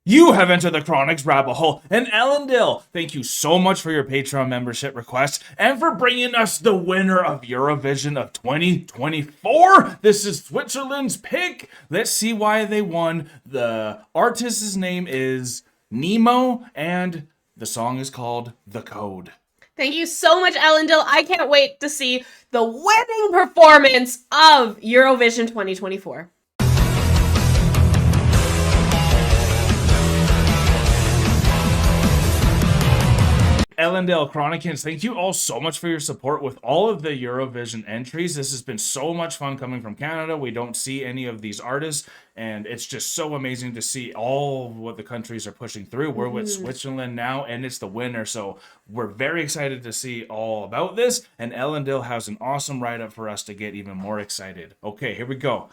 You have entered the Chronic's rabbit hole, and Ellendale, thank you so much for your Patreon membership request and for bringing us the winner of Eurovision of 2024. This is Switzerland's pick. Let's see why they won. The artist's name is Nemo, and the song is called The Code. Thank you so much, Ellendale. I can't wait to see the winning performance of Eurovision 2024. Ellendale Chronicans, thank you all so much for your support with all of the Eurovision entries. This has been so much fun coming from Canada. We don't see any of these artists, and it's just so amazing to see all what the countries are pushing through. We're with Switzerland now, and it's the winner, so we're very excited to see all about this, and Ellendale has an awesome write-up for us to get even more excited. Okay, here we go.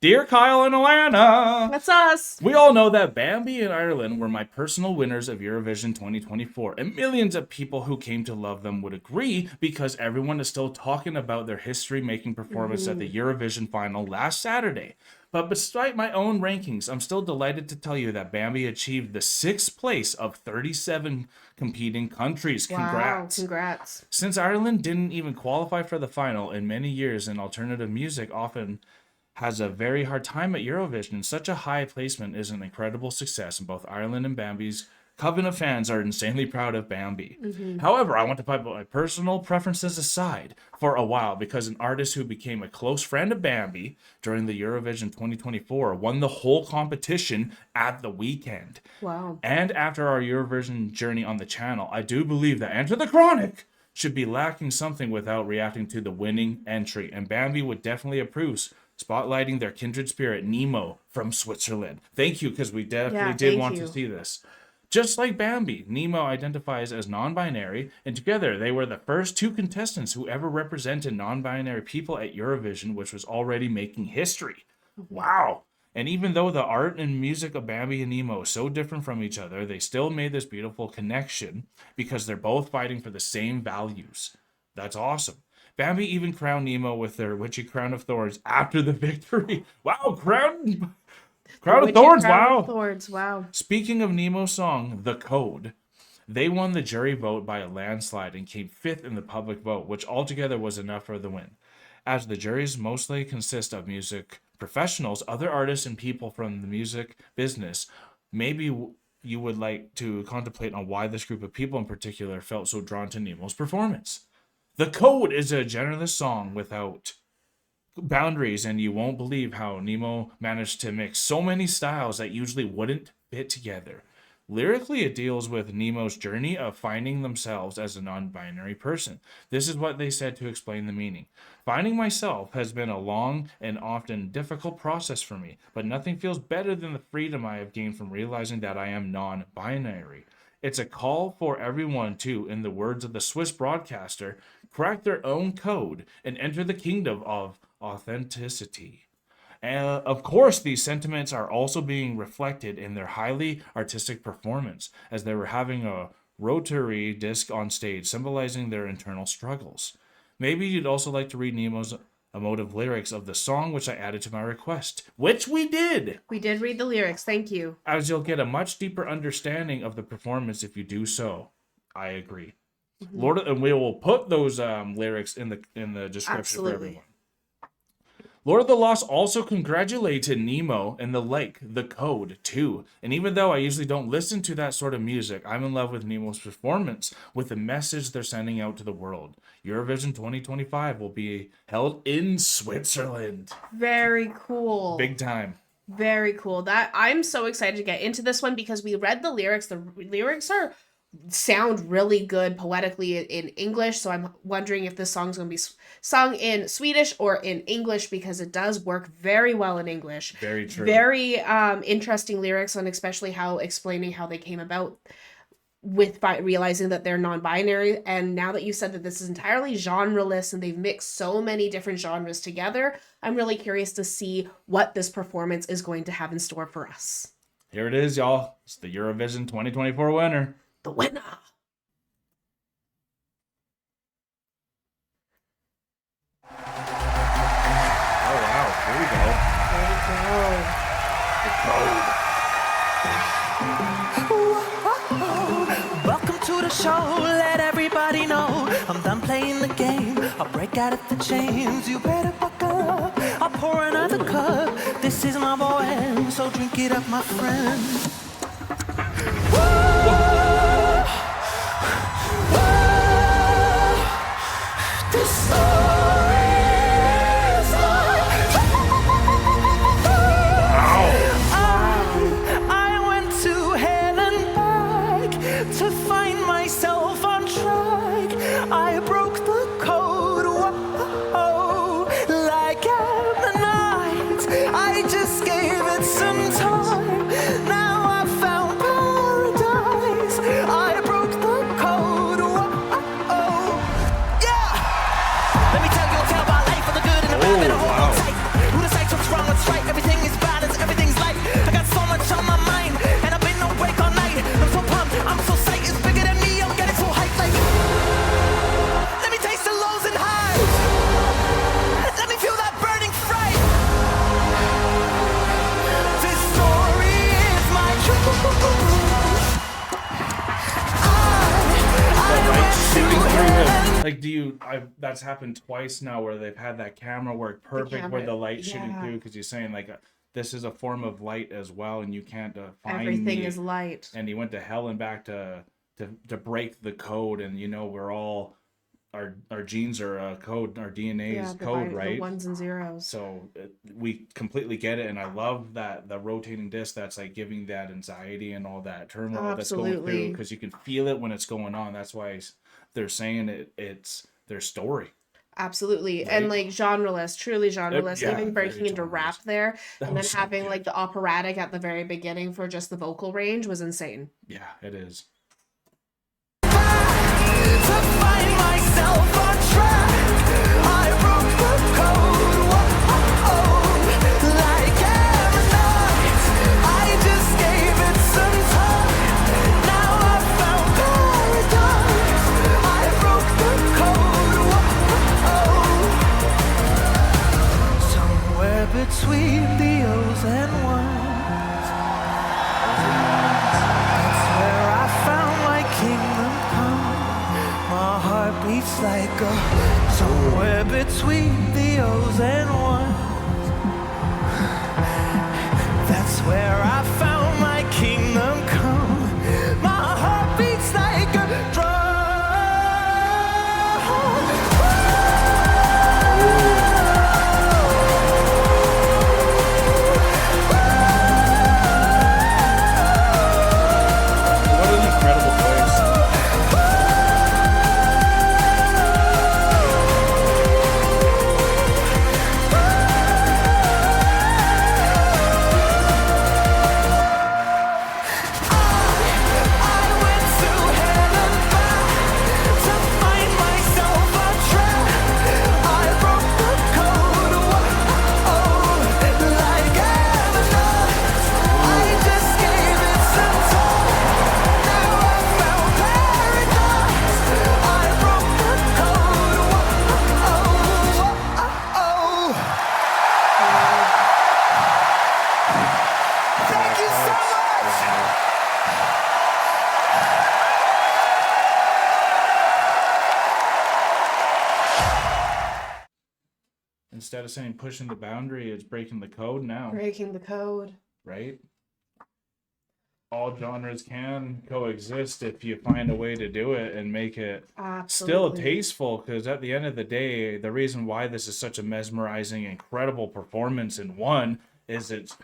Dear Kyle and Alanna, That's us. We all know that Bambi and Ireland were my personal winners of Eurovision 2024, and millions of people who came to love them would agree because everyone is still talking about their history-making performance at the Eurovision final last Saturday. But despite my own rankings, I'm still delighted to tell you that Bambi achieved the 6th place of 37 competing countries. Congrats. Wow, congrats. Since Ireland didn't even qualify for the final in many years, and alternative music often has a very hard time at Eurovision, such a high placement is an incredible success, and both Ireland and Bambi's coven of fans are insanely proud of Bambi. However, I want to put my personal preferences aside for a while because an artist who became a close friend of Bambi during the Eurovision 2024 won the whole competition at the weekend. Wow. And after our Eurovision journey on the channel, I do believe that EntertheCronic should be lacking something without reacting to the winning entry, and Bambi would definitely approve spotlighting their kindred spirit, Nemo, from Switzerland. Thank you, because we definitely did want to see this. Just like Bambi, Nemo identifies as non-binary, and together they were the first 2 contestants who ever represented non-binary people at Eurovision, which was already making history. Wow! And even though the art and music of Bambi and Nemo is so different from each other, they still made this beautiful connection because they're both fighting for the same values. That's awesome. Bambi even crowned Nemo with their witchy crown of thorns after the victory. Wow, crown of thorns, wow. Wow. Speaking of Nemo's song, The Code, they won the jury vote by a landslide and came 5th in the public vote, which altogether was enough for the win. As the juries mostly consist of music professionals, other artists, and people from the music business, maybe you would like to contemplate on why this group of people in particular felt so drawn to Nemo's performance. The Code is a genderless song without boundaries, and you won't believe how Nemo managed to mix so many styles that usually wouldn't fit together. Lyrically, it deals with Nemo's journey of finding themselves as a non-binary person. This is what they said to explain the meaning. Finding myself has been a long and often difficult process for me, but nothing feels better than the freedom I have gained from realizing that I am non-binary. It's a call for everyone to, in the words of the Swiss broadcaster, crack their own code and enter the kingdom of authenticity. And of course, these sentiments are also being reflected in their highly artistic performance, as they were having a rotary disc on stage symbolizing their internal struggles. Maybe you'd also like to read Nemo's emotive lyrics of the song, which I added to my request, which we did. We did read the lyrics. Thank you. As you'll get a much deeper understanding of the performance if you do so. I agree. And we will put those lyrics in the description for everyone. Lord of the Lost also congratulated Nemo and the Lake, The Code, too. And even though I usually don't listen to that sort of music, I'm in love with Nemo's performance, with the message they're sending out to the world. Eurovision 2025 will be held in Switzerland. Very cool. Big time. Very cool. I'm so excited to get into this one because we read the lyrics. The lyrics sound really good poetically in English, so I'm wondering if this song's going to be sung in Swedish or in English, because it does work very well in English. Very true. Very interesting lyrics, and especially explaining how they came about with realizing that they're non-binary. And now that you said that this is entirely genreless and they've mixed so many different genres together, I'm really curious to see what this performance is going to have in store for us. Here it is, y'all. It's the Eurovision 2024 winner. The winner. Oh, wow. Here we go. There we go. The Code. Welcome to the show, let everybody know I'm done playing the game. I'll break out of the chains, you better buckle up. I'll pour another cup, this is my boy, so drink it up, my friend. Whoa, whoa, this story is I went to hell and back to find myself on track. I broke the code, whoa, like Alanna. I just gave it some time. Now I found paradise. I broke the code, whoa, yeah. Let me tell you a tale about life for the good and the bad and the whole world tight. Who decides what's wrong, what's right? Everything is balance, everything's light. I got so much on my mind, and I've been no break all night. I'm so pumped, I'm so psyched, it's bigger than me. I'm getting so hyped, like. Let me taste the lows and highs. Let me feel that burning fright. This story is my truth. I went to Shooting through heaven. him. Like, that's happened twice now where they've had that camera work perfect camera, with the light shooting yeah. through, because he's saying, like, this is a form of light as well, and you can't find Everything me. is light. And he went to hell and back to break the code, and we're all our genes are a code, our DNA is code, right? The ones and zeros. So we completely get it, and I love that the rotating disc that's like giving that anxiety and all that turmoil that's going through, Absolutely. because you can feel it when it's going on. That's why they're saying it's their story. Absolutely. And like genreless, truly genreless, yeah, even breaking very into genreless. rap there. That And then was so having good. like the operatic at the very beginning for just the vocal range was insane. Yeah, it is. To find myself on track, I broke the code, whoa, like Alanna. I just gave it some time. Now I found paradise. I broke the code, whoa, somewhere between the O's and ones. That's where I found my kingdom come. My heart beats like a somewhere between the O's and ones. That's where I found my kingdom come. My heart beats like a drum. What an incredible voice. I went to hell and back to find myself on track. I broke the code, whoa, like Alanna. I just gave it some time. Now I found paradise. I broke the code, whoa. Thank you so much. Instead of saying pushing the boundary, it's breaking the code now, Breaking the code. right? All genres can coexist if you find a way to do it and make it still Absolutely. tasteful, because at the end of the day, the reason why this is such a mesmerizing, incredible performance in one is it's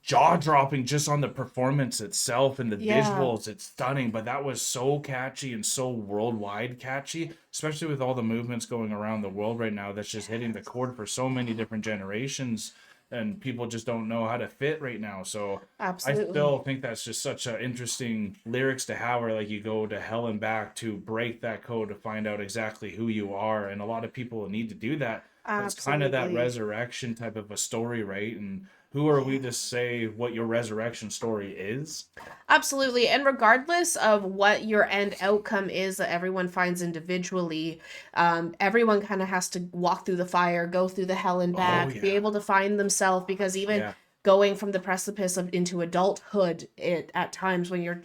jaw-dropping just on the performance itself, and the Yeah. visuals, it's stunning. But that was so catchy and so worldwide catchy, especially with all the movements going around the world right now, that's just hitting the chord for so many different generations, and people just don't know how to fit right now. So Absolutely. I still think that's just such a interesting lyrics to have, where like you go to hell and back to break that code to find out exactly who you are. And a lot of people need to do that. But it's kind of that Absolutely. resurrection type of a story, right? And who are we to say what your resurrection story is? Absolutely. And regardless of what your end outcome is that everyone finds individually, everyone kind of has to walk through the fire, go through the hell and back, be yeah. able to find themselves, because even Yeah. going from the precipice of into adulthood at times when you're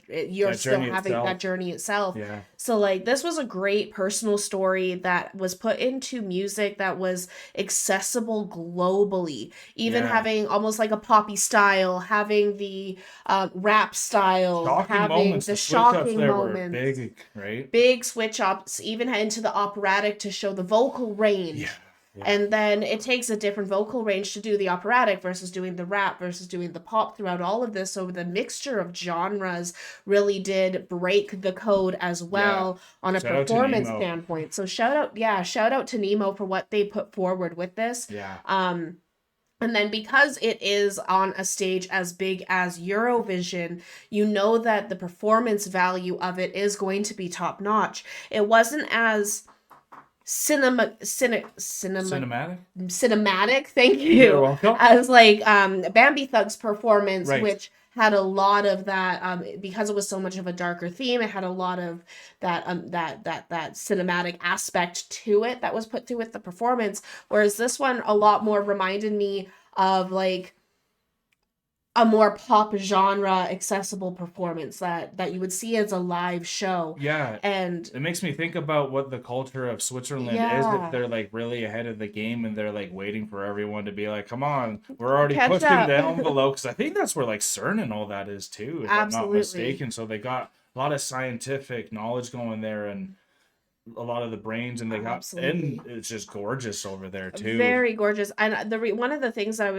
still having that journey itself. Yeah. So like this was a great personal story that was put into music that was accessible globally, even having almost like a poppy style, having the rap style, having the shocking moments, big, right? Big switch ups, even into the operatic to show the vocal range. Yeah. And then it takes a different vocal range to do the operatic versus doing the rap versus doing the pop throughout all of this. So the mixture of genres really did break the code as well on a performance standpoint. So shout out to Nemo for what they put forward with this. Yeah. And then because it is on a stage as big as Eurovision, you know that the performance value of it is going to be top notch. It wasn't as cinematic, thank you. You're welcome. As like Bambi Thug's performance, which had a lot of that because it was so much of a darker theme. It had a lot of that that cinematic aspect to it that was put through with the performance. Whereas this one a lot more reminded me of like a more pop genre accessible performance that you would see as a live show. Yeah. And it makes me think about what the culture of Switzerland is, if they're like really ahead of the game and they're like waiting for everyone to be like, come on, we're already pushing the envelope. Because I think that's where like CERN and all that is too, if I'm not mistaken. So they got a lot of scientific knowledge going there and a lot of the brains, and they got and it's just gorgeous over there too. Very gorgeous. And one of the things that I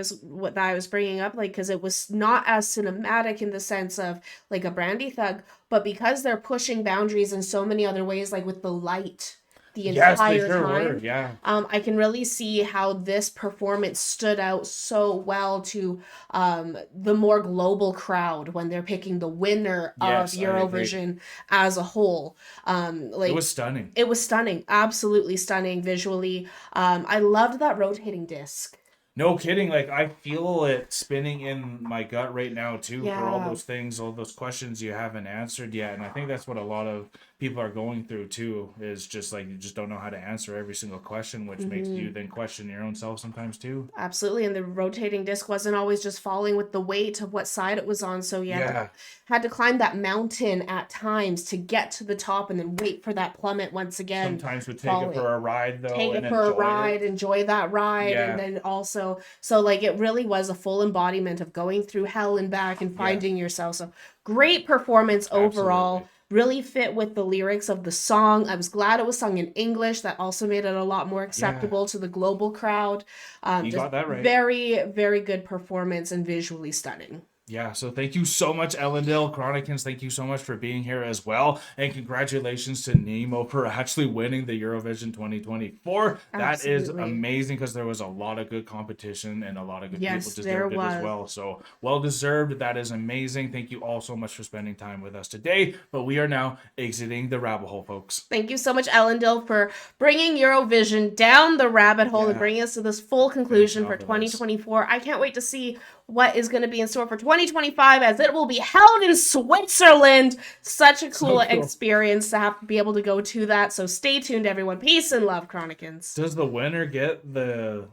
was bringing up, like, because it was not as cinematic in the sense of like a Brandy Thug, but because they're pushing boundaries in so many other ways, like with the light the entire time. Yeah. I can really see how this performance stood out so well to the more global crowd when they're picking the winner of Eurovision as a whole. Like, it was stunning. It was stunning. Absolutely stunning visually. I loved that rotating disc. No kidding. Like, I feel it spinning in my gut right now, too, for all those things, all those questions you haven't answered yet. And I think that's what a lot of people are going through, too, is just like you just don't know how to answer every single question, which makes you then question your own self sometimes, too. Absolutely. And the rotating disc wasn't always just falling with the weight of what side it was on. So, had to climb that mountain at times to get to the top and then wait for that plummet once again. Sometimes would take it for a ride, though. Enjoy that ride. And then also, so like it really was a full embodiment of going through hell and back and finding yourself. So great performance overall. Really fit with the lyrics of the song. I was glad it was sung in English. That also made it a lot more acceptable to the global crowd. You got that right. Very, very good performance and visually stunning. Yeah, so thank you so much, EntertheCronic. Thank you so much for being here as well. And congratulations to Nemo for actually winning the Eurovision 2024. That is amazing because there was a lot of good competition and a lot of good people deserved it as well. So well-deserved. That is amazing. Thank you all so much for spending time with us today. But we are now exiting the rabbit hole, folks. Thank you so much, Ellendale, for bringing Eurovision down the rabbit hole and bringing us to this full conclusion for 2024. I can't wait to see what is going to be in store for 2025, as it will be held in Switzerland. Such a cool experience to have to be able to go to that. So stay tuned, everyone. Peace and love, Chronicans. Does the winner get the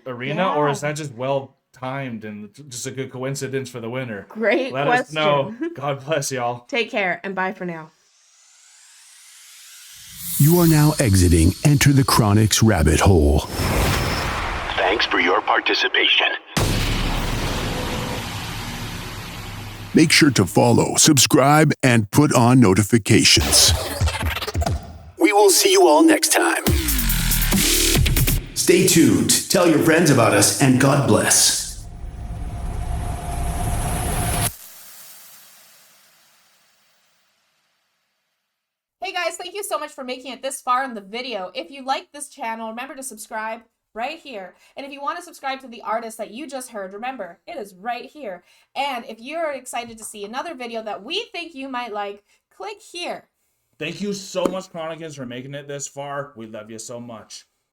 arena, or is that just well timed and just a good coincidence for the winner? Great question. Let us know. God bless y'all. Take care and bye for now. You are now exiting Enter the Chronic's rabbit hole. Thanks for your participation. Make sure to follow, subscribe, and put on notifications. We will see you all next time. Stay tuned, tell your friends about us, and God bless. Hey guys, thank you so much for making it this far in the video. If you like this channel, remember to subscribe right here. And if you want to subscribe to the artist that you just heard, remember, it is right here. And if you're excited to see another video that we think you might like, click here. Thank you so much, Chronicans, for making it this far. We love you so much.